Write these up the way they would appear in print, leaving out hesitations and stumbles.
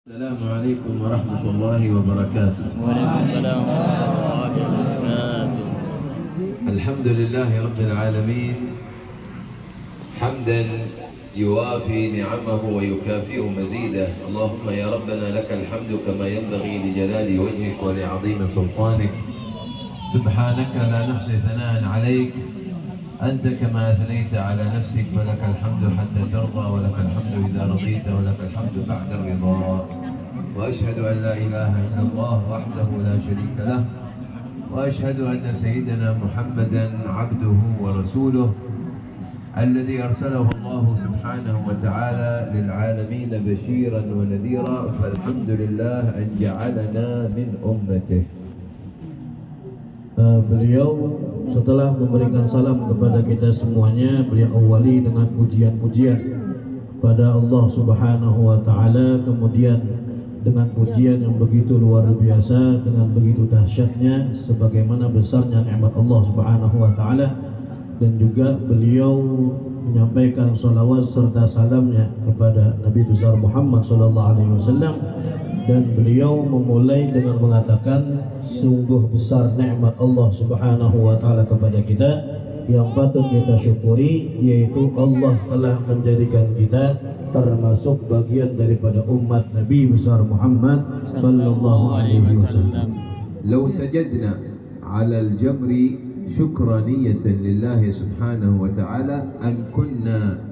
السلام عليكم ورحمة الله وبركاته. وعليكم السلام ورحمة الله وبركاته. الحمد لله رب العالمين حمدا يوافي نعمه ويكافئ مزيده. اللهم يا ربنا لك الحمد كما ينبغي لجلال وجهك ولعظيم سلطانك. سبحانك لا نحصي ثناء عليك، أنت كما أثنيت على نفسك فلك الحمد حتى ترضى ولك الحمد إذا رضيت ولك الحمد بعد الرضا. وأشهد أن لا إله إلا الله وحده لا شريك له، وأشهد أن سيدنا محمدا عبده ورسوله الذي أرسله الله سبحانه وتعالى للعالمين بشيرا ونذيرا، فالحمد لله أن جعلنا من أمته. Beliau setelah memberikan salam kepada kita semuanya, beliau awali dengan pujian-pujian pada Allah Subhanahu wa taala, kemudian dengan pujian yang begitu luar biasa, dengan begitu dahsyatnya sebagaimana besarnya nikmat Allah Subhanahu wa taala, dan juga beliau menyampaikan salawat serta salamnya kepada Nabi besar Muhammad sallallahu alaihi wasallam. Dan beliau memulai dengan mengatakan sungguh besar nikmat Allah Subhanahu wa taala kepada kita yang patut kita syukuri, yaitu Allah telah menjadikan kita termasuk bagian daripada umat Nabi besar Muhammad sallallahu alaihi wasallam. لو سجدنا على الجمر شكرانية لله سبحانه وتعالى أن كنا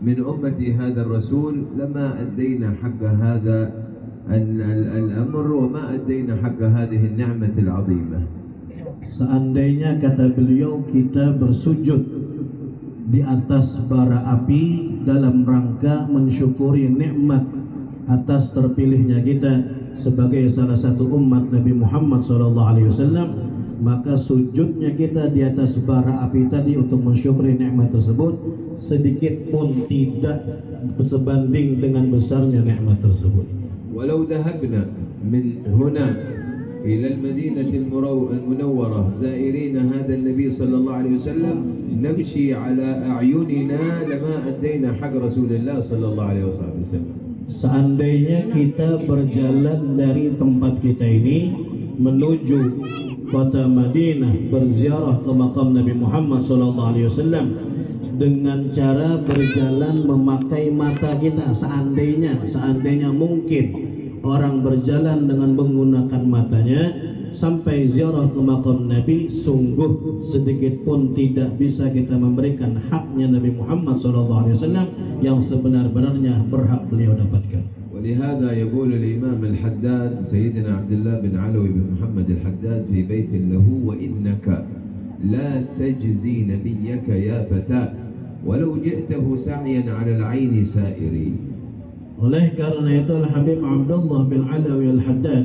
من أمة هذا الرسول لما أدينا حق هذا الأمر وما أدينا حق هذه النعمة العظيمة. Seandainya, kata beliau, kita bersujud di atas bara api dalam rangka mensyukuri nikmat atas terpilihnya kita sebagai salah satu umat Nabi Muhammad SAW, maka sujudnya kita di atas bara api tadi untuk mensyukuri nikmat tersebut sedikit pun tidak sebanding dengan besarnya nikmat tersebut. ولو ذهبنا من هنا إلى المدينة المنورة زائرين هذا النبي صلى الله عليه وسلم نمشي على أعيننا لما أدينا حق رسول الله صلى الله عليه وسلم. Seandainya kita berjalan dari tempat kita ini menuju kota Madinah berziarah ke makam Nabi Muhammad SAW dengan cara berjalan memakai mata kita, seandainya mungkin orang berjalan dengan menggunakan matanya sampai ziarah ke makam Nabi, sungguh sedikit pun tidak bisa kita memberikan haknya Nabi Muhammad SAW yang sebenar-benarnya berhak beliau dapatkan. ولهذا يقول الإمام الحداد سيدنا عبد الله بن علوي بن محمد الحداد في بيت له: وإنك لا تجزي نبيك يا فتاة ولو جئته سعيا على العين سائري. Oleh karena itu Al-Habib Abdullah bin Alawi Al-Haddad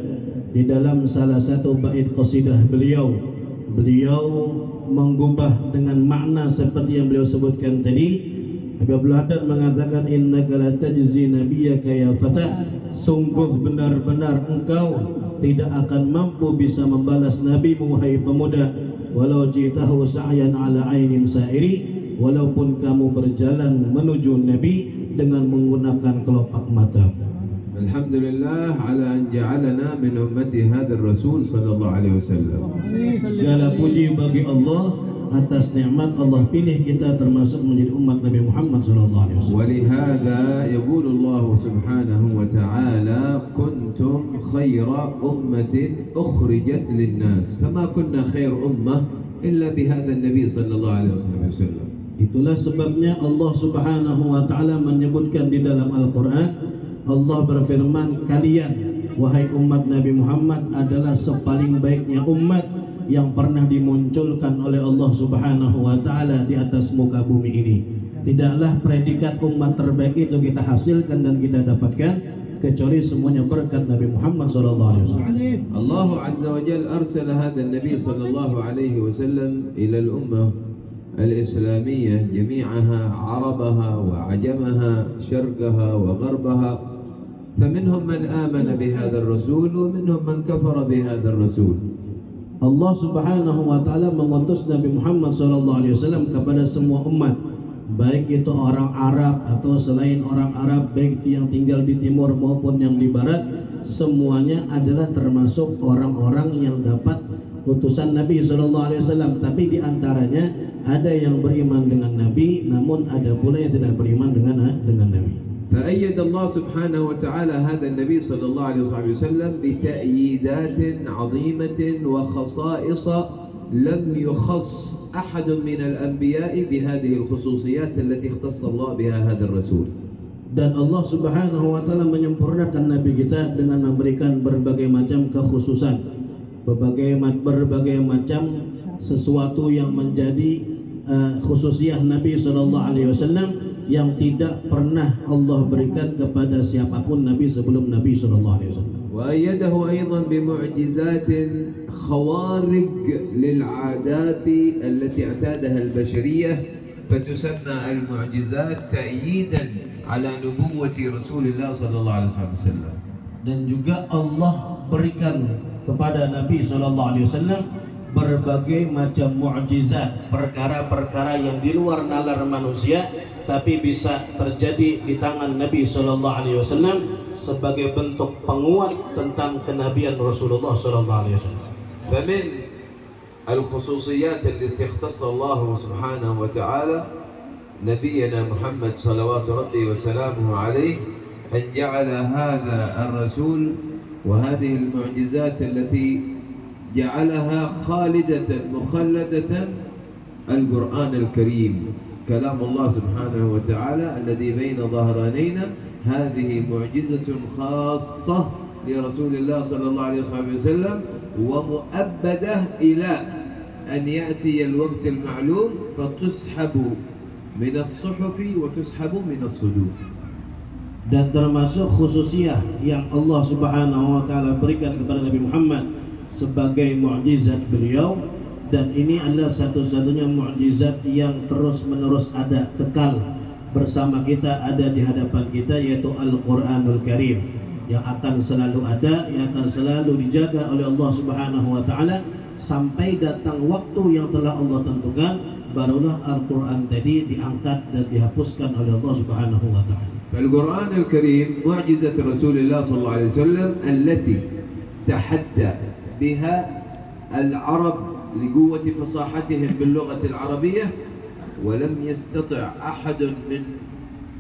di dalam salah satu bait qasidah beliau menggubah dengan makna seperti yang beliau sebutkan tadi. Habib Al-Haddad mengatakan, innaka la tajzi nabiyyaka ya fata, sungguh benar-benar engkau tidak akan mampu bisa membalas nabimu wahai pemuda, walau jitahu sa'yan ala ainin sa'iri, walaupun kamu berjalan menuju Nabi dengan menggunakan kelopak mata. Alhamdulillah ala an ja'alana min ummati hadzal rasul sallallahu alaihi wasallam. Segala puji bagi Allah atas nikmat Allah pilih kita termasuk menjadi umat Nabi Muhammad sallallahu alaihi wasallam. ولهذا يقول الله سبحانه وتعالى كنتم خير أمة أخرجت للناس فما كنا خير أمة إلا بهذا النبي صلى الله عليه وسلم. Itulah sebabnya Allah Subhanahu wa taala menyebutkan di dalam Al-Qur'an, Allah berfirman, kalian wahai umat Nabi Muhammad adalah sepaling baiknya umat yang pernah dimunculkan oleh Allah Subhanahu wa taala di atas muka bumi ini. Tidaklah predikat umat terbaik itu kita hasilkan dan kita dapatkan kecuali semuanya berkat Nabi Muhammad sallallahu alaihi wasallam. Allah azza wa jalla arsala hadha an-nabi sallallahu alaihi wasallam ila al-ummah al-islamiyah jami'aha, arabaha wa ajamaha, sharqaha wa gharbaha. فمنهم من آمن بهذا الرسول ومنهم من كفر بهذا الرسول. Allah Subhanahu wa taala mengutus Nabi Muhammad SAW kepada semua umat, baik itu orang Arab atau selain orang Arab, baik itu yang tinggal di timur maupun yang di barat, semuanya adalah termasuk orang-orang yang dapat utusan Nabi SAW. Tapi di antaranya ada yang beriman dengan Nabi, namun ada pula yang tidak beriman dengan Nabi. فأيد الله سبحانه وتعالى هذا النبي صلى الله عليه وسلم بتأييدات عظيمة وخصائص لم يخص أحد من الأنبياء بهذه الخصوصيات التي اختص الله بها هذا الرسول. Dan Allah Subhanahu wa taala menyempurnakan Nabi kita dengan memberikan berbagai macam kekhususan, berbagai macam sesuatu yang menjadi khususiyah Nabi sallallahu alaihi wasallam yang tidak pernah Allah berikan kepada siapapun Nabi sebelum Nabi sallallahu alaihi wasallam. وأيده أيضا بمعجزات خوارق للعادات التي اعتادها البشرية فتسمى المعجزات تأييدا على نبوة رسول الله صلى الله عليه وسلم. Dan juga Allah berikan kepada Nabi sallallahu alaihi wasallam berbagai macam mukjizat, perkara-perkara yang di luar nalar manusia tapi bisa terjadi di tangan Nabi sallallahu alaihi wasallam sebagai bentuk penguat tentang kenabian Rasulullah sallallahu alaihi wasallam. فمن الخصوصيات التي اختص الله سبحانه وتعالى نبينا محمد صلوات ربي وسلامه عليه أن جعل هذا الرسول وهذه المعجزات التي جعلها خالدة مخلدة القرآن الكريم كلام الله سبحانه وتعالى الذي بين ظهرانينا. هذه معجزة خاصة لرسول الله صلى الله عليه وسلم ومؤبدة إلى أن يأتي الوقت المعلوم فتسحب من الصحف وتسحب من الصدور. Dan termasuk khususiyah yang Allah Subhanahu wa taala berikan kepada Nabi Muhammad sebagai mukjizat beliau, dan ini adalah satu-satunya mukjizat yang terus-menerus ada, kekal bersama kita, ada di hadapan kita, yaitu Al-Qur'anul Karim, yang akan selalu ada, yang akan selalu dijaga oleh Allah Subhanahu wa taala sampai datang waktu yang telah Allah tentukan, barulah Al-Qur'an tadi diangkat dan dihapuskan oleh Allah Subhanahu wa taala. فالقرآن الكريم معجزة رسول الله صلى الله عليه وسلم التي تحدى بها العرب لقوة فصاحتهم باللغة العربية، ولم يستطع أحد من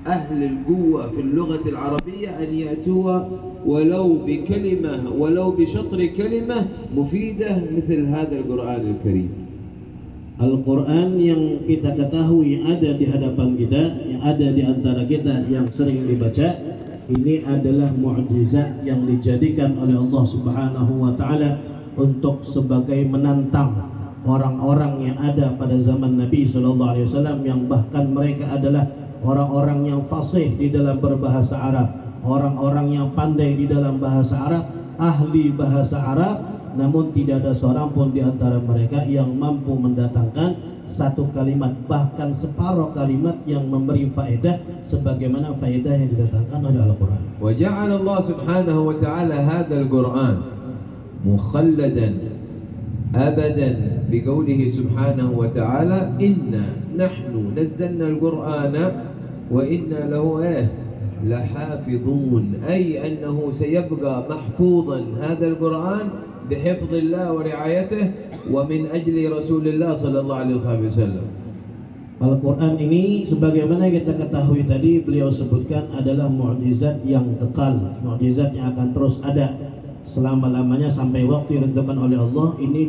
أهل القوة في اللغة العربية أن يأتوا ولو بكلمة ولو بشطر كلمة مفيدة مثل هذا القرآن الكريم. Al-Quran yang kita ketahui ada di hadapan kita, yang ada di antara kita, yang sering dibaca, ini adalah mukjizat yang dijadikan oleh Allah Subhanahu wa taala untuk sebagai menantang orang-orang yang ada pada zaman Nabi sallallahu alaihi wasallam, yang bahkan mereka adalah orang-orang yang fasih di dalam berbahasa Arab, orang-orang yang pandai di dalam bahasa Arab, ahli bahasa Arab, namun tidak ada seorang pun di antara mereka yang mampu mendatangkan satu kalimat, bahkan separuh kalimat yang memberi faedah sebagaimana faedah yang didatangkan oleh Al-Quran. وجعل الله سبحانه وتعالى هذا القرآن مخلدا أبدا بقوله سبحانه وتعالى إنا نحن نزلنا القرآن وإنا له لحافظون، أي أنه سيبقى محفوظا هذا القرآن بحفظ الله ورعايته ومن أجل رسول الله صلى الله عليه وسلم. Al-Quran ini sebagaimana kita ketahui tadi, beliau sebutkan adalah mukjizat yang kekal, mukjizat yang akan terus ada selama-lamanya sampai waktu yang ditentukan oleh Allah. Ini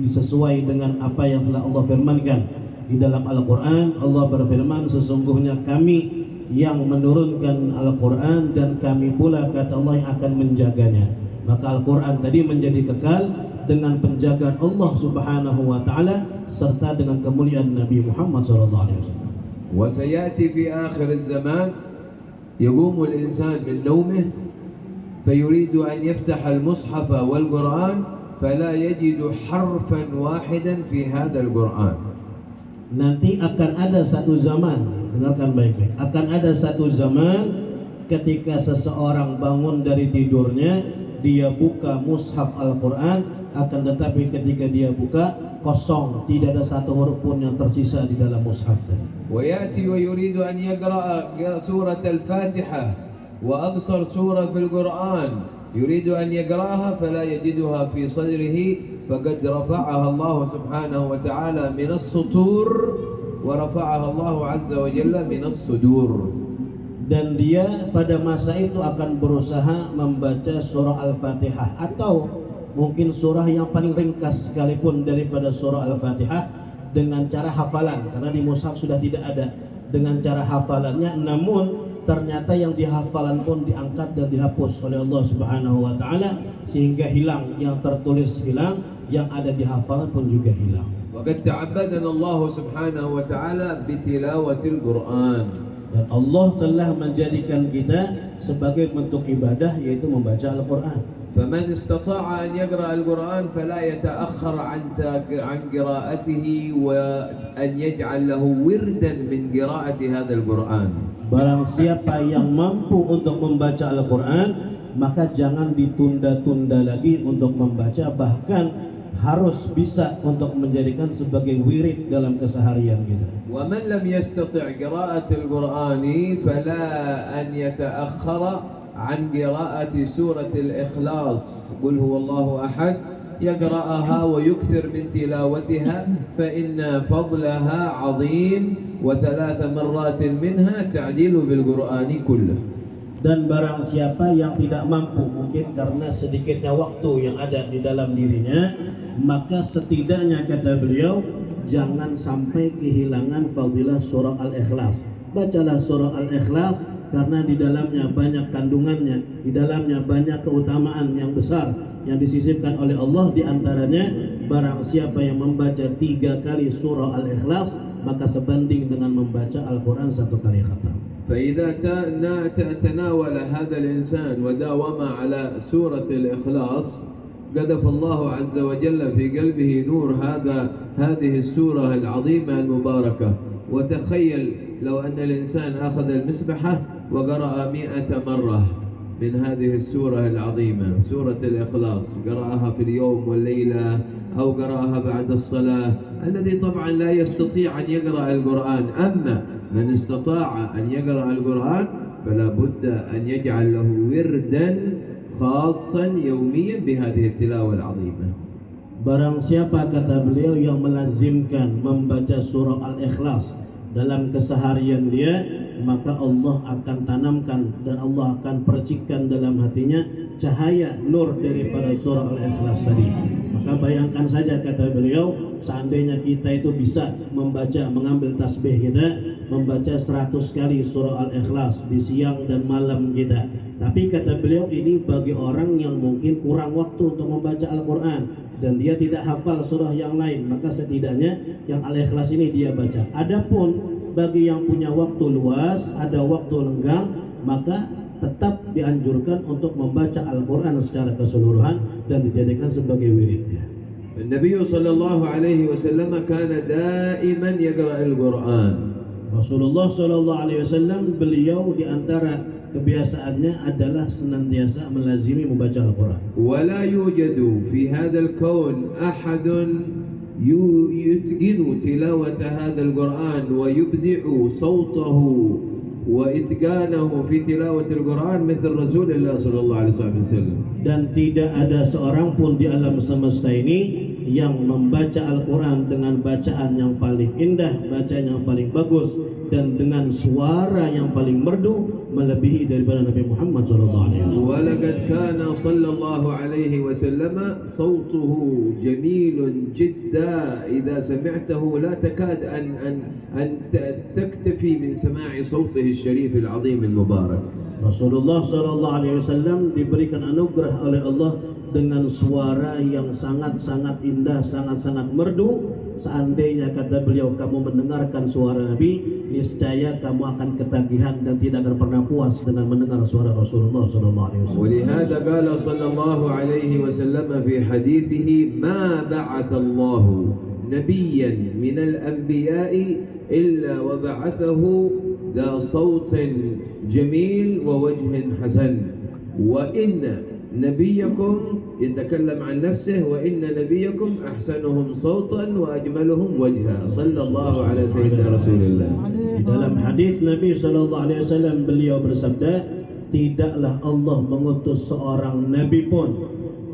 disesuai dengan apa yang telah Allah firmankan di dalam Al-Quran. Allah berfirman, sesungguhnya kami yang menurunkan Al-Quran dan kami pula, kata Allah, yang akan menjaganya. Maka Al-Quran tadi menjadi kekal dengan penjagaan Allah Subhanahu wa taala serta dengan kemuliaan Nabi Muhammad sallallahu alaihi wasallam. وسيأتي في آخر الزمان يقوم الإنسان من نومه فيريد أن يفتح المصحف والقرآن فلا يجد حرفا واحدا في هذا القرآن. Nanti akan ada satu zaman, dengarkan baik-baik, akan ada satu zaman ketika seseorang bangun dari tidurnya, dia buka mushaf Al-Quran, akan tetapi ketika dia buka kosong, tidak ada satu huruf pun yang tersisa di dalam mushaf tadi. ويأتي ويريد أن يقرأ سورة الفاتحة وأقصر سورة في القرآن، يريد أن يقرأها فلا يجدها في صدره، فقد رفعها الله سبحانه وتعالى من السطور ورفعها الله عز وجل من الصدور. Dan dia pada masa itu akan berusaha membaca surah Al-Fatihah atau mungkin surah yang paling ringkas sekalipun daripada surah Al-Fatihah dengan cara hafalan, karena di mushaf sudah tidak ada, dengan cara hafalannya, namun ternyata yang dihafalan pun diangkat dan dihapus oleh Allah Subhanahu wa taala sehingga hilang, yang tertulis hilang, yang ada di hafalan pun juga hilang. وقد تعبدنا الله سبحانه وتعالى بتلاوة القرآن. Dan Allah telah menjadikan kita sebagai bentuk ibadah, yaitu membaca Al-Quran. فمن استطاع أن يقرأ القرآن فلا يتأخر عن قراءته وأن يجعل له وردا من قراءة هذا القرآن. Barang siapa yang mampu untuk membaca Al-Quran, maka jangan ditunda-tunda lagi untuk membaca, bahkan harus bisa untuk menjadikan sebagai wirid dalam keseharian kita. ومن لم يستطع قراءة القرآن فلا أن يتأخر عن قراءة سورة الإخلاص، قل هو الله أحد، يقرأها ويكثر من تلاوتها فإن فضلها عظيم، وثلاث مرات منها تعديل بالقرآن كله. Dan barang siapa yang tidak mampu, mungkin karena sedikitnya waktu yang ada di dalam dirinya, maka setidaknya kata beliau, jangan sampai kehilangan fadilah surah Al-Ikhlas. Bacalah surah Al-Ikhlas karena di dalamnya banyak kandungannya, di dalamnya banyak keutamaan yang besar yang disisipkan oleh Allah. Di antaranya, barang siapa yang membaca 3 kali surah Al-Ikhlas, maka sebanding dengan membaca Al-Quran 1 kali khatam. فإذا تناول هذا الإنسان وداوم على سورة الإخلاص قذف الله عز وجل في قلبه نور هذه السورة العظيمة المباركة. وتخيل لو أن الإنسان أخذ المسبحة وقرأ 100 مرة من هذه السورة العظيمة، سورة الإخلاص، قرأها في اليوم والليلة أو قرأها بعد الصلاة، الذي طبعا لا يستطيع أن يقرأ القرآن. أما من استطاع أن يقرأ القرآن فلا بد أن يجعل له وردا خاصا يوميا بهذه التلاوة العظيمة. Barang siapa, kata beliau, yang melazimkan membaca surah Al-Ikhlas dalam keseharian dia, maka Allah akan tanamkan dan Allah akan percikkan dalam hatinya cahaya nur daripada surah Al-Ikhlas tadi. Maka bayangkan saja, kata beliau, seandainya kita itu bisa membaca, mengambil tasbih kita, membaca 100 kali surah Al-Ikhlas di siang dan malam kita. Tapi kata beliau, ini bagi orang yang mungkin kurang waktu untuk membaca Al-Quran dan dia tidak hafal surah yang lain, maka setidaknya yang Al-Ikhlas ini dia baca. Adapun bagi yang punya waktu luas, ada waktu lenggang, maka tetap dianjurkan untuk membaca Al-Quran secara keseluruhan dan dijadikan sebagai wiridnya. Nabi sallallahu alaihi wasallam kana daiman yaqra al-Quran. Rasulullah sallallahu alaihi wasallam, beliau di antara kebiasaannya adalah senantiasa melazimi membaca Al-Quran. ولا يوجد في هذا الكون أحد يتقن تلاوة هذا القرآن ويبدع صوته وإتقانه في تلاوة القرآن مثل رسول الله صلى الله عليه وسلم. Dan tidak ada seorang pun di alam semesta ini yang membaca Al-Quran dengan bacaan yang paling indah, bacaan yang paling bagus, dan dengan suara yang paling merdu melebihi daripada Nabi Muhammad SAW. ولقد كان صلى الله عليه وسلم صوته جميل جدا، إذا سمعته لا تكاد أن تكتفي من سماع صوته الشريف العظيم المبارك. Rasulullah SAW diberikan anugerah oleh Allah dengan suara yang sangat-sangat indah, sangat-sangat merdu. Seandainya, kata beliau, kamu mendengarkan suara Nabi, niscaya kamu akan ketagihan dan tidak akan pernah puas dengan mendengar suara Rasulullah SAW. ولهذا قال صلى الله عليه وسلم في حديثه ما بعث الله نبيا من الأنبياء إلا وبعثه ذا صوت جميل ووجه حسن، وإن نبيكم يتكلم عن نفسه وإن نبيكم أحسنهم صوتا وأجملهم وجها صلى الله على سيدنا رسول الله. Di dalam hadis Nabi SAW beliau bersabda, tidaklah Allah mengutus seorang nabi pun,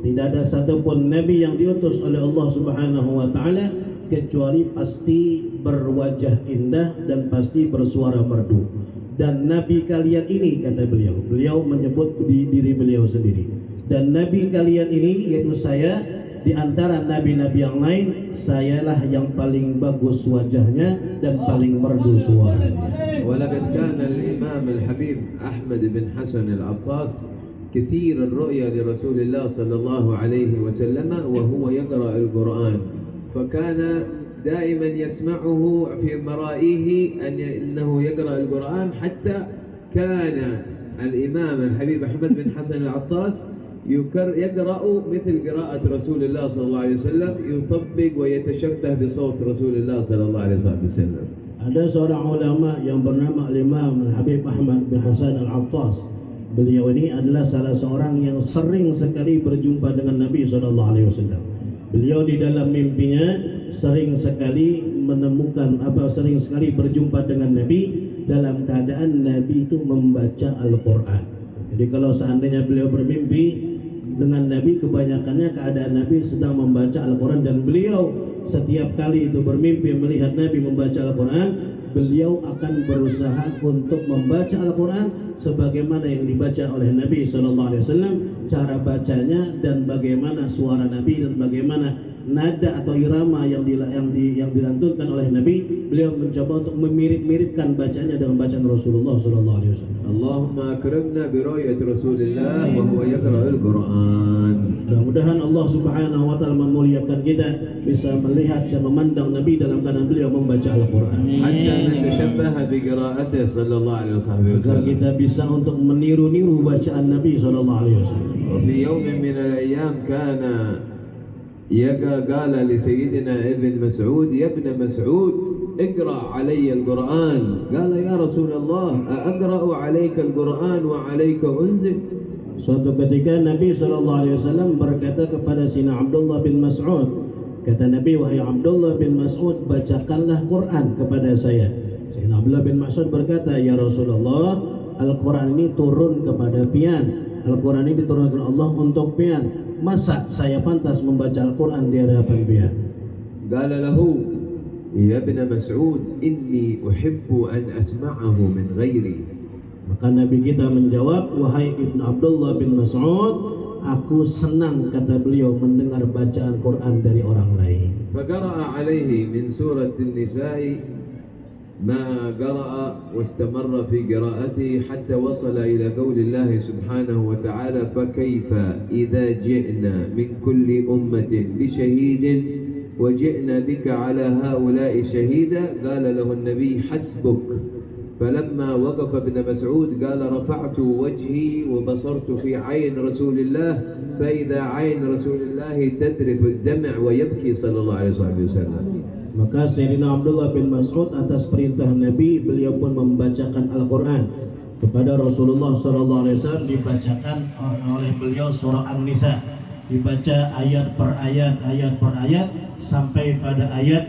tidak ada satupun nabi yang diutus oleh Allah Subhanahu wa taala kecuali pasti berwajah indah dan pasti bersuara merdu. Dan nabi kalian ini, kata beliau menyebut diri beliau sendiri, dan nabi kalian ini yaitu saya, di antara nabi-nabi yang lain sayalah yang paling bagus wajahnya dan paling merdu suaranya. ولقد كان الإمام الحبيب أحمد بن حسن العطاس كثير الرؤيا لرسول الله صلى الله عليه وسلم وهو يقرأ القرآن، فكان دائما يسمعه في مرائه أنه يقرأ القرآن، حتى كان الإمام الحبيب أحمد بن حسن العطاس يقرأ مثل قراءة رسول الله صلى الله عليه وسلم، يطبق ويتشبه بصوت رسول الله صلى الله عليه وسلم. Ada seorang ulama yang bernama Imam Habib Ahmad bin Hasan Al-Attas. Beliau ini adalah salah seorang yang sering sekali berjumpa dengan Nabi SAW. Beliau di dalam mimpinya sering sekali sering sekali berjumpa dengan Nabi dalam keadaan Nabi itu membaca Al-Quran. Jadi kalau seandainya beliau bermimpi dengan Nabi, kebanyakannya keadaan Nabi sedang membaca Al-Quran, dan beliau setiap kali itu bermimpi melihat Nabi membaca Al-Quran, beliau akan berusaha untuk membaca Al-Quran sebagaimana yang dibaca oleh Nabi SAW, cara bacanya dan bagaimana suara Nabi dan bagaimana nada atau irama yang dilantunkan oleh Nabi. Beliau mencoba untuk memirip-miripkan bacanya dengan bacaan Rasulullah SAW. Allahumma akrimna bi ru'yati Rasulillah wa huwa yaqra'ul Qur'an. Mudah-mudahan Allah Subhanahu wa taala memuliakan kita bisa melihat dan memandang Nabi dalam keadaan beliau membaca Al-Qur'an. Hatta natashabbaha bi qira'atihi sallallahu alaihi wasallam. Agar kita bisa untuk meniru-niru bacaan Nabi sallallahu alaihi wasallam. Wa fi yawmin min al-ayyam kana قال لسيدنا ابن مسعود يا ابن مسعود اقرأ علي القرآن. قال يا رسول الله أقرأ عليك القرآن وعليك أنزل. Suatu ketika Nabi SAW berkata kepada Sina Abdullah bin Mas'ud, kata Nabi, wahai Abdullah bin Mas'ud, bacakanlah Quran kepada saya. Sina Abdullah bin Mas'ud berkata, ya Rasulullah, Al-Quran ini turun kepada pian, Al-Quran ini diturunkan Allah untuk pian. Masa saya pantas membaca Al-Quran di hadapan pian? Qala lahu ya ibn Mas'ud inni uhibbu an asma'ahu min ghairi. Maka Nabi kita menjawab, wahai Ibn Abdullah bin Mas'ud, aku senang, kata beliau, mendengar bacaan Quran dari orang lain. Faqara'a alaihi min surat an-nisa'i ما قرأ واستمر في قراءته حتى وصل إلى قول الله سبحانه وتعالى فكيف إذا جئنا من كل أمة بشهيد وجئنا بك على هؤلاء شهيدا. قال له النبي حسبك. فلما وقف ابن مسعود قال رفعت وجهي وبصرت في عين رسول الله فإذا عين رسول الله تذرف الدمع ويبكي صلى الله عليه وسلم. Maka Sayyidina Abdullah bin Mas'ud atas perintah Nabi, beliau pun membacakan Al-Quran kepada Rasulullah SAW. Dibacakan oleh beliau surah An-Nisa, dibaca ayat per ayat sampai pada ayat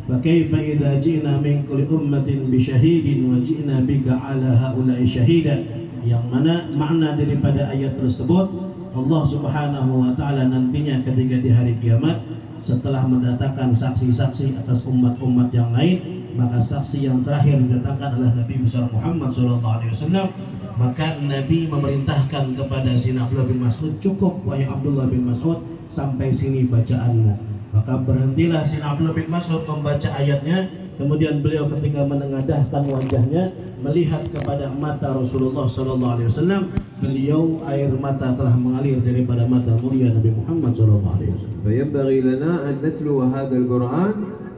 fakaifa idza ji'na min kulli ummatin bi syahidin wa ji'na bika 'ala haula'i syahida, yang mana makna daripada ayat tersebut, Allah Subhanahu wa taala nantinya ketika di hari kiamat setelah mendatangkan saksi-saksi atas umat-umat yang lain, maka saksi yang terakhir didatangkan adalah Nabi besar Muhammad SAW. Maka Nabi memerintahkan kepada Sina Abdullah bin Mas'ud, cukup wahai Abdullah bin Mas'ud, sampai sini bacaanmu. Maka berhentilah Sina Abdullah bin Mas'ud membaca ayatnya. Kemudian beliau ketika menengadahkan wajahnya melihat kepada mata Rasulullah SAW, beliau air mata telah mengalir daripada mata mulia Nabi Muhammad SAW. فينبغي لنا أن نتلو هذا القرآن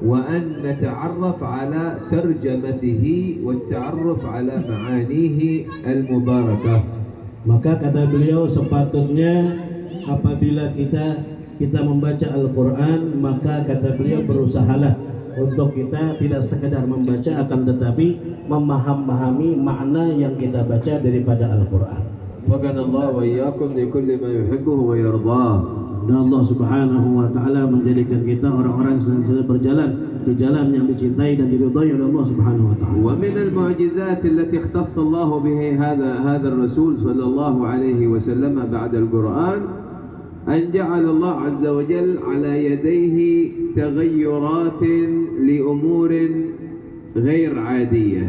وأن نتعرف على ترجمته والتعرف على معانيه المباركة. Maka kata beliau, sepatutnya apabila kita membaca Al-Quran, maka kata beliau berusahalah untuk kita tidak sekedar membaca, akan tetapi memahami makna yang kita baca daripada Al-Quran. وفقنا الله وإياكم لكل ما يحبه ويرضاه. Dan Allah Subhanahu wa taala menjadikan kita orang-orang yang senantiasa berjalan di jalan yang dicintai dan diridhai oleh Allah Subhanahu wa taala. ومن المعجزات التي اختص الله به هذا الرسول صلى الله عليه وسلم بعد القرآن أن جعل الله عز وجل على يديه تغيرات لأمور غير عادية.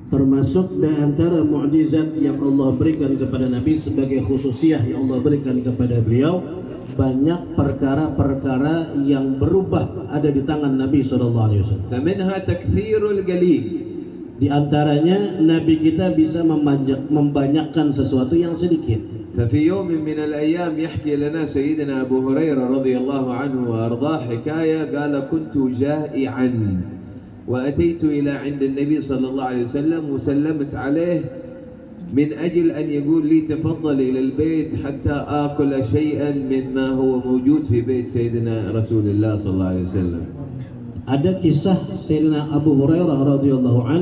Termasuk di antara mukjizat yang Allah berikan kepada Nabi sebagai khususiyah yang Allah berikan kepada beliau, banyak perkara-perkara yang berubah ada di tangan Nabi SAW. فمنها تكثير القليل. Di antaranya Nabi kita bisa membanyakkan sesuatu yang sedikit. ففي يوم من الأيام يحكي لنا سيدنا أبو هريرة رضي الله عنه وأرضاه حكاية، قال كنت جائعا وأتيت إلى عند النبي صلى الله عليه وسلم وسلمت عليه من أجل أن يقول لي تفضل إلى البيت حتى آكل شيئا مما هو موجود في بيت سيدنا رسول الله صلى الله عليه وسلم. Ada kisah Sayyidina Abu Hurairah radhiyallahu an,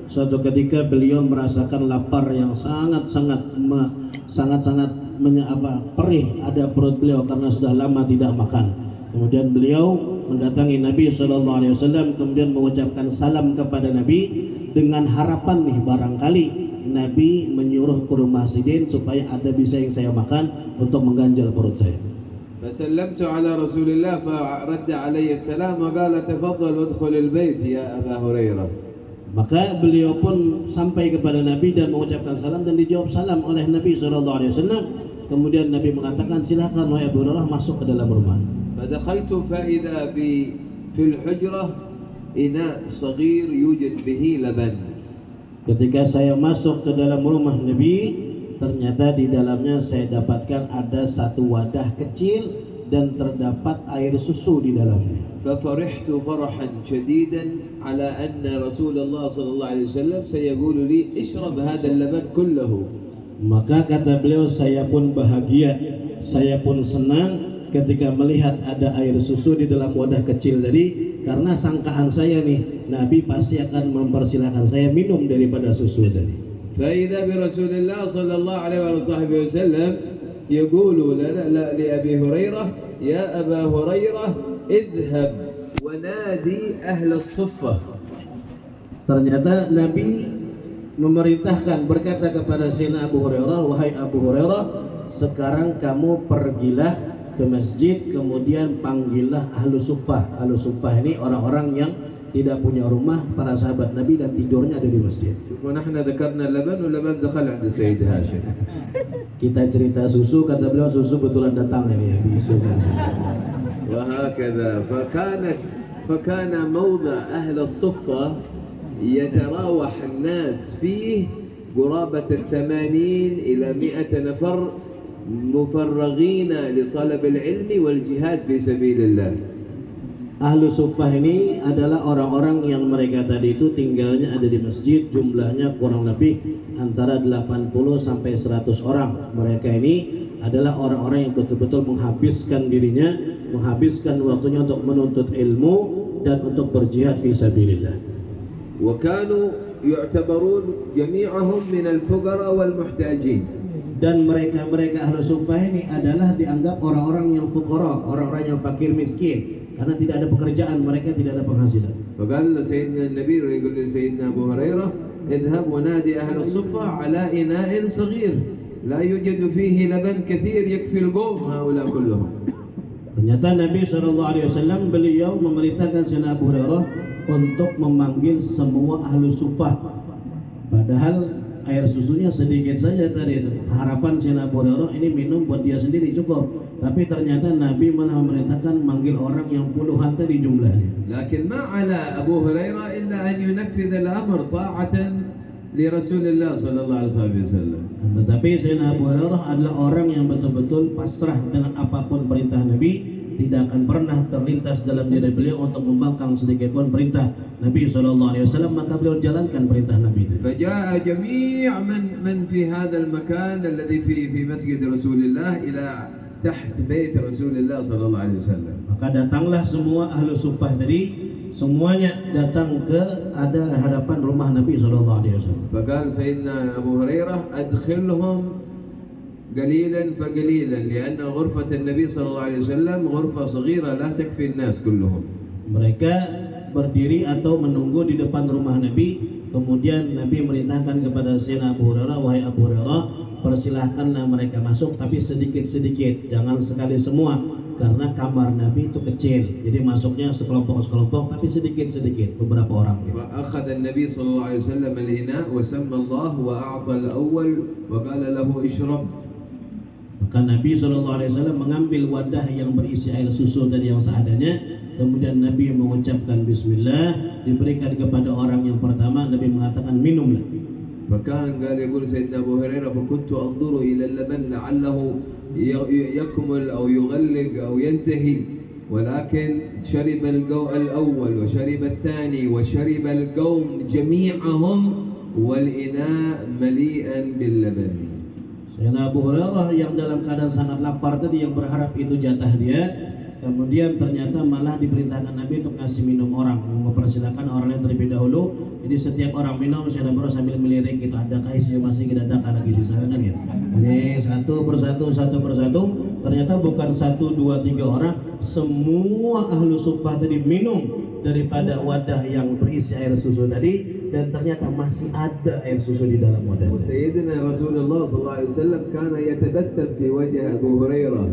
suatu ketika beliau merasakan lapar yang sangat-sangat perih ada perut beliau karena sudah lama tidak makan. Kemudian beliau mendatangi Nabi SAW, kemudian mengucapkan salam kepada Nabi dengan harapan nih barangkali Nabi menyuruh ke rumah Sidin supaya ada bisa yang saya makan untuk mengganjal perut saya. فسلمت على رسول الله فرد علي السلام وقال تفضل وادخل البيت يا أبا هريرة. Maka beliau pun sampai kepada Nabi dan mengucapkan salam dan dijawab salam oleh Nabi SAW. Kemudian Nabi mengatakan silakan wahai Abu Hurairah masuk ke dalam rumah. فدخلت فإذا في الحجرة إناء صغير يوجد به لبن. Ketika saya masuk ke dalam rumah Nabi, ternyata di dalamnya saya dapatkan ada satu wadah kecil dan terdapat air susu di dalamnya. ففرحت فرحا شديدا على أن رسول الله صلى الله عليه وسلم سيقول لي اشرب هذا اللبن كله. Maka kata beliau, saya pun bahagia, saya pun senang ketika melihat ada air susu di dalam wadah kecil tadi, karena sangkaan saya nih Nabi pasti akan mempersilahkan saya minum daripada susu tadi. فإذا برسول الله صلى الله عليه وصحبه وسلم يقول لأبي هريرة يا أبا هريرة اذهب ونادي أهل الصفة. Ternyata Nabi memerintahkan, berkata kepada Sayyidina Abu Hurairah, wahai Abu Hurairah, sekarang kamu pergilah ke masjid, kemudian panggillah ahlu suffah. Ahlu suffah ini orang-orang yang tidak punya rumah, para sahabat Nabi, dan tidurnya ada di masjid. ونحن ذكرنا اللبن واللبن دخل عند السيد هاشم. Kita cerita susu, kata beliau susu betulan datang ini ya di susu. وهكذا فكان موضع أهل الصفة يتراوح الناس فيه قرابة 80 إلى 100 نفر مفرغين لطلب العلم والجهاد في سبيل الله. Ahlu suffah ini adalah orang-orang yang mereka tadi itu tinggalnya ada di masjid, jumlahnya kurang lebih antara 80 sampai 100 orang. Mereka ini adalah orang-orang yang betul-betul menghabiskan dirinya, menghabiskan waktunya untuk menuntut ilmu dan untuk berjihad fi sabilillah. وكانوا يعتبرون جميعهم من الفقراء والمحتاجين. Dan mereka ahlu suffah ini adalah dianggap orang-orang yang fuqara, orang-orang yang fakir miskin, karena tidak ada pekerjaan, mereka tidak ada penghasilan. فقال سيدنا النبي يقول لسيدنا أبو هريرة اذهب ونادي أهل الصفة على إناء صغير لا يوجد فيه لبن كثير يكفي القوم هؤلاء كلهم. Ternyata Nabi SAW beliau memerintahkan Sayyidina Abu Hurairah untuk memanggil semua ahlu suffah. Padahal air susunya sedikit saja tadi itu. Harapan Sayyidina Abu Hurairah ini minum buat dia sendiri cukup. Tapi ternyata Nabi malah memerintahkan manggil orang yang puluhan tadi jumlahnya. لكن ما على أبو هريرة إلا أن ينفذ الأمر طاعة لرسول الله صلى الله عليه وسلم. Tetapi Sayyidina Abu Hurairah adalah orang yang betul-betul pasrah dengan apapun perintah Nabi, tidak akan pernah terlintas dalam diri beliau untuk membangkang sedikit pun perintah Nabi SAW, maka beliau jalankan perintah Nabi itu. فجاء جميع من في هذا المكان الذي في مسجد رسول الله إلى تحت بيت رسول الله صلى الله عليه وسلم. Maka datanglah semua ahlu suffah tadi, semuanya datang ke ada hadapan rumah Nabi SAW. فقال سيدنا أبو هريرة أدخلهم قليلا فقليلا لأن غرفة النبي صلى الله عليه وسلم غرفة صغيرة لا تكفي الناس كلهم. Mereka berdiri atau menunggu di depan rumah Nabi. Kemudian Nabi merintahkan kepada Sayyidina Abu Hurairah, wahai Abu Hurairah, persilahkanlah mereka masuk, tapi sedikit-sedikit, jangan sekali semua, karena kamar Nabi itu kecil, jadi masuknya sekelompok-sekelompok, tapi sedikit-sedikit, beberapa orang. فأخذ النبي صلى الله عليه وسلم الإناء وسمى الله وأعطى الأول وقال له اشرب. Maka Nabi SAW mengambil wadah yang berisi air susu tadi yang seadanya. Kemudian Nabi mengucapkan Bismillah, diberikan kepada orang yang pertama. Nabi mengatakan minumlah. فكان قال يقول سيدنا أبو هريرة فكنت أنظر إلى اللبن لعله يكمل أو يغلق أو ينتهي ولكن شرب الأول وشرب الثاني وشرب القوم جميعهم والإناء مليئا باللبن. Sayyidina Abu Hurairah yang dalam keadaan sangat lapar tadi, yang berharap itu jatah dia, kemudian ternyata malah diperintahkan Nabi untuk ngasih minum orang, mempersilahkan orang yang terlebih dahulu. Jadi setiap orang minum, Sayyidina Abu Hurairah sambil melirik gitu, adakah isi masih adakah lagi sisa kan gitu. Jadi satu persatu, ternyata bukan 1, 2, 3 orang, semua ahlu suffah tadi minum daripada wadah yang berisi air susu tadi, dan ternyata masih ada air susu di dalam wadah. Sayyidina Rasulullah sallallahu alaihi wasallam kana yatabassam fi wajh Abu Hurairah.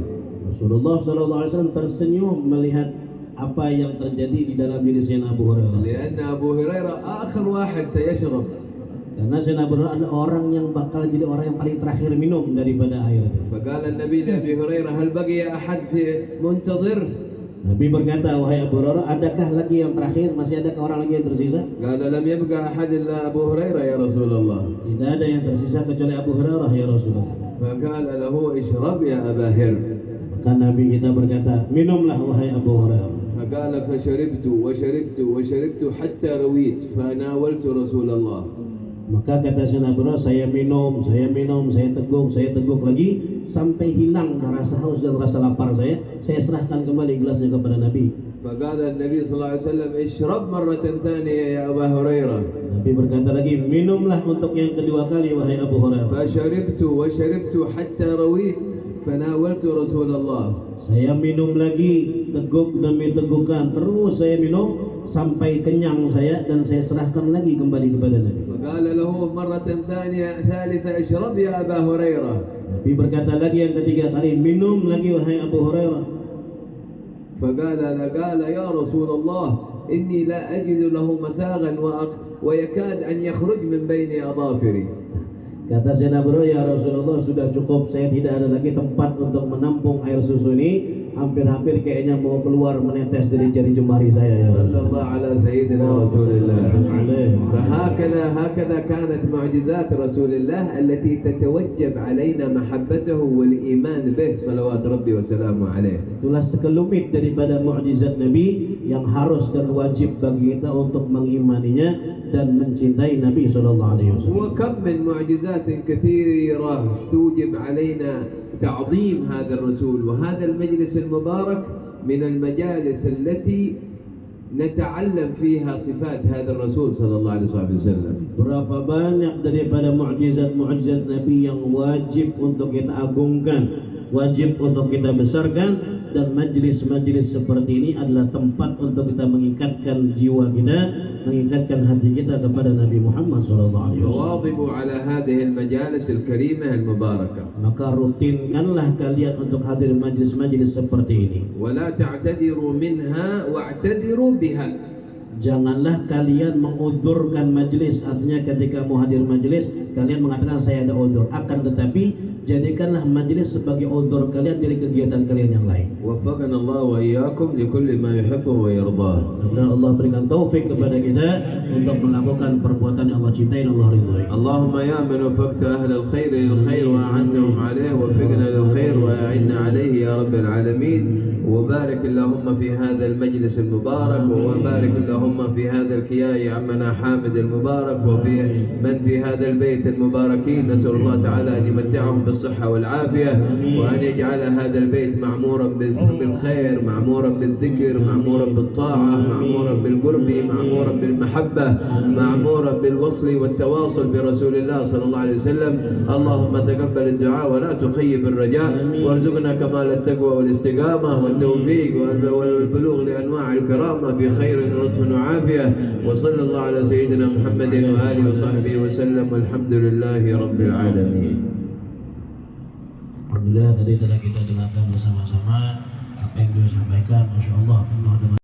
Rasulullah sallallahu alaihi wasallam tersenyum melihat apa yang terjadi di dalam diri Sayyidina Abu Hurairah. Karena Abu Hurairah akhir wahid sayashrab. Karena Sayyidina Abu Hurairah adalah orang yang bakal jadi orang yang paling terakhir minum daripada air itu. Faqala Nabi li Abi Hurairah, "Hal baqiya ahad fi muntazir?" Nabi berkata, wahai Abu Hurairah, adakah lagi yang terakhir? Masih adakah orang lagi yang tersisa? Qala lam yabqa ahad illa Abu Hurairah ya Rasulullah. Tidak ada yang tersisa kecuali Abu Hurairah ya Rasulullah. Faqala lahu ishrab ya Aba Hir. Maka Nabi kita berkata, minumlah wahai Abu Hurairah. Faqala fasharibtu wa sharibtu wa sharibtu hatta rawit fanawaltu Rasulullah. Maka kata Sayyidina Abu Hurairah, saya minum, saya teguk lagi sampai hilang rasa haus dan rasa lapar saya serahkan kembali gelasnya kepada Nabi. Faqala Nabi sallallahu alaihi wasallam ishrab marratan thaniyah ya Abu Hurairah. Nabi berkata lagi, minumlah untuk yang kedua kali wahai Abu Hurairah. Fasharibtu wa sharibtu hatta rawit fanawaltu Rasulullah. Saya minum lagi, teguk demi tegukan, terus saya minum sampai kenyang saya, dan saya serahkan lagi kembali kepada Nabi. Faqala lahu marratan thaniyah thalitha ishrab ya Abu Hurairah. Nabi berkata lagi yang ketiga kali, minum lagi wahai Abu Hurairah. Faqala ya Rasulullah, inni la ajidu lahu masagan wa yakad an yakhruj min baini adhafiri. Kata Sayyidina Abu Hurairah, ya Rasulullah, sudah cukup, saya tidak ada lagi tempat untuk menampung air susu ini, hampir-hampir kayaknya mau keluar menetes dari jari jemari saya. Ya sallallahu ala sayyidina Rasulillah. هكذا كانت معجزات رسول الله التي تتوجب علينا محبته والإيمان به صلوات ربي وسلامه عليه. Itulah sekelumit daripada mukjizat Nabi yang harus dan wajib bagi kita untuk mengimaninya dan mencintai Nabi sallallahu alaihi wasallam. وكم من معجزات كثيرة توجب علينا تعظيم هذا الرسول وهذا المجلس المبارك من المجالس التي نتعلم فيها صفات هذا الرسول صلى الله عليه وسلم. Berapa banyak daripada mukjizat Nabi yang wajib untuk kita agungkan, wajib untuk kita besarkan, dan majlis-majlis seperti ini adalah tempat untuk kita mengikatkan jiwa kita, mengikatkan hati kita kepada Nabi Muhammad SAW. واظبوا على هذه المجالس الكريمة المباركة. Maka rutinkanlah kalian untuk hadir majlis-majlis seperti ini. ولا تعتذروا منها واعتذروا بها. Janganlah kalian menguzurkan majlis, artinya ketika mau hadir majlis kalian mengatakan saya ada uzur, akan tetapi jadikanlah majlis sebagai uzur kalian dari kegiatan kalian yang lain. وفقنا الله وإياكم لكل ما يحبه ويرضاه. Mudah-mudahan Allah berikan taufik kepada kita untuk melakukan perbuatan yang Allah cintai dan Allah ridhai. اللهم يا من وفقت أهل الخير للخير وأعنتهم عليه وفقنا للخير وأعنا عليه يا رب العالمين. وبارك اللهم في هذا المجلس المبارك، وبارك اللهم في هذا الكياي عمنا حامد المبارك، وفي من في هذا البيت المباركين. نسأل الله تعالى أن يمتعهم بالصحة والعافية، وأن يجعل هذا البيت معمورا بالخير، معمورا بالذكر، معمورا بالطاعة، معمورا بالقرب، معمورا بالمحبة، معمورا بالوصل والتواصل برسول الله صلى الله عليه وسلم. اللهم تقبل الدعاء ولا تخيب الرجاء، وارزقنا كمال التقوى والاستقامة والتوفيق والبلوغ لأنواع الكرامة في خير ولطف وعافية. وصلى الله على سيدنا محمد وآله وصحبه وسلم، والحمد لله رب العالمين. Alhamdulillah tadi telah kita dengarkan bersama-sama apa yang beliau sampaikan, Masya Allah.